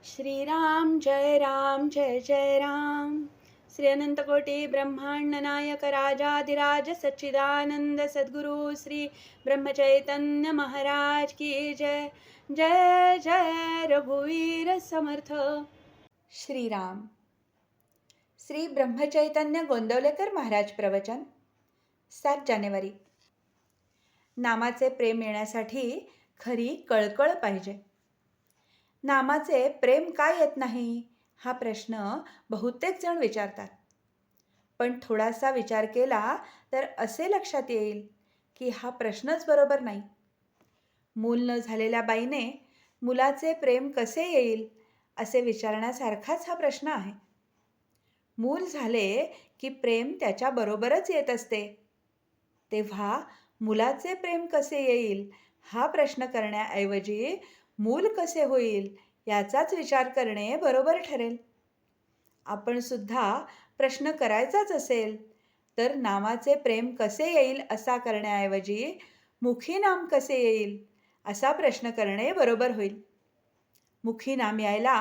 श्रीराम जय जय राम. श्री अनंतकोटी ब्रह्मांड नायक राजाधिराज सच्चिदानंद सद्गुरु श्री ब्रह्मचैतन्य महाराज की जय. जय जय रघुवीर समर्थ. श्रीराम. श्री ब्रह्मचैतन्य गोंदवलेकर महाराज प्रवचन 7 जानेवारी. नामाचे प्रेम येण्यासाठी खरी कळकळ पाहिजे. नामाचे प्रेम का येत नाही हा प्रश्न बहुतेक जण विचारतात. पण थोडासा विचार केला तर असे लक्षात येईल की हा प्रश्नच बरोबर नाही. मूल न झालेल्या बाईने मुलाचे प्रेम कसे येईल असे विचारण्यासारखाच हा प्रश्न आहे. मूल झाले की प्रेम त्याच्याबरोबरच येत असते. तेव्हा मुलाचे प्रेम कसे येईल हा प्रश्न करण्याऐवजी मूल कसे होईल याचाच विचार करणे बरोबर ठरेल. आपण सुद्धा प्रश्न करायचाच असेल तर नामाचे प्रेम कसे येईल असा करण्याऐवजी मुखी नाम कसे येईल असा प्रश्न करणे बरोबर होईल. मुखी नाम यायला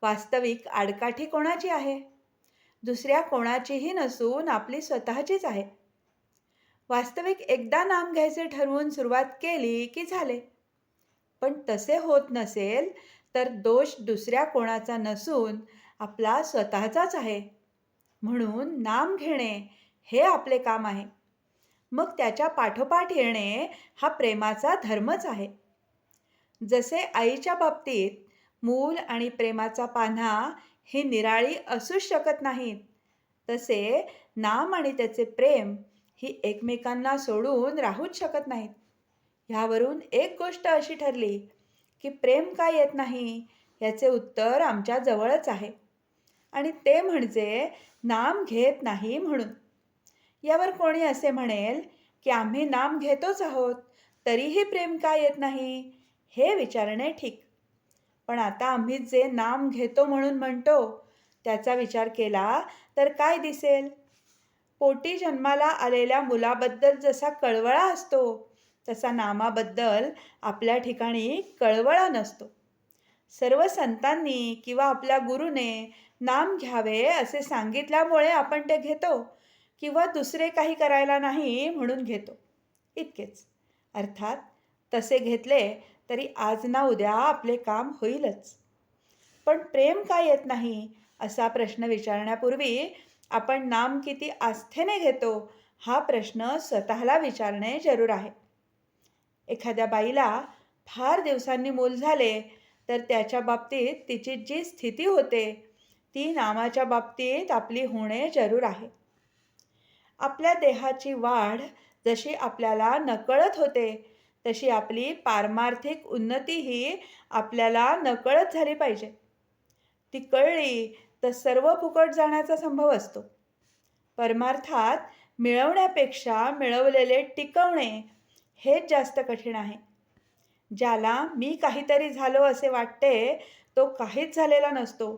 वास्तविक आडकाठी कोणाची आहे? दुसऱ्या कोणाचीही नसून आपली स्वतःचीच आहे. वास्तविक एकदा नाम घ्यायचे ठरवून सुरुवात केली की झाले. पण तसे होत नसेल तर दोष दुसऱ्या कोणाचा नसून आपला स्वतःचाच आहे. म्हणून नाम घेणे हे आपले काम आहे. मग त्याच्या पाठोपाठ येणे हा प्रेमाचा धर्मच आहे. जसे आईच्या बाबतीत मूल आणि प्रेमाचा पान्हा ही निराळी असूच शकत नाहीत, तसे नाम आणि त्याचे प्रेम ही एकमेकांना सोडून राहूच शकत नाहीत. ह्यावरून एक गोष्ट अशी ठरली की प्रेम का येत नाही याचे उत्तर आमच्या जवळच आहे, आणि ते म्हणजे नाम घेत नाही म्हणून. यावर कोणी असे म्हणेल की आम्ही नाम घेतोच आहोत तरीही प्रेम का येत नाही हे विचारणे ठीक. पण आता आम्ही जे नाम घेतो म्हणून म्हणतो त्याचा विचार केला तर काय दिसेल? पोटी जन्माला आलेल्या मुलाबद्दल जसा कळवळा असतो तसा नामाबद्दल आपल्या ठिकाणी कळवळा नसतो. सर्व संतांनी किंवा आपल्या गुरुने नाम घ्यावे असे सांगितल्यामुळे आपण ते घेतो, किंवा दुसरे काही करायला नाही म्हणून घेतो, इतकेच. अर्थात तसे घेतले तरी आज ना उद्या आपले काम होईलच. पण प्रेम का येत नाही असा प्रश्न विचारण्यापूर्वी आपण नाम किती आस्थेने घेतो हा प्रश्न स्वतःला विचारणे जरूर आहे. एखाद्या बाईला फार दिवसांनी मूल झाले तर त्याच्या बाबतीत तिची जी स्थिती होते ती नामाच्या बाबतीत आपली होणे जरूर आहे. आपल्या देहाची वाढ जशी आपल्याला नकळत होते तशी आपली पारमार्थिक उन्नतीही आपल्याला नकळत झाली पाहिजे. ती कळली तर सर्व फुकट जाण्याचा संभव असतो. परमार्थात मिळवण्यापेक्षा मिळवलेले टिकवणे हेच जास्त कठीण आहे. ज्याला मी काहीतरी झालो असे वाटते तो काहीच झालेला नसतो.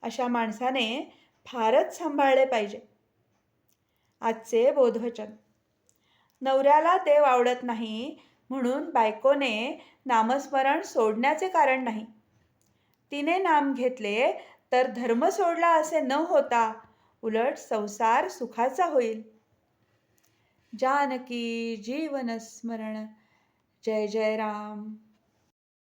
अशा माणसाने फारच सांभाळले पाहिजे. आजचे बोधवचन. नवऱ्याला देव आवडत नाही म्हणून बायकोने नामस्मरण सोडण्याचे कारण नाही. तिने नाम घेतले तर धर्म सोडला असे न होता उलट संसार सुखाचा होईल. जानकी जीवन स्मरण. जय जय राम.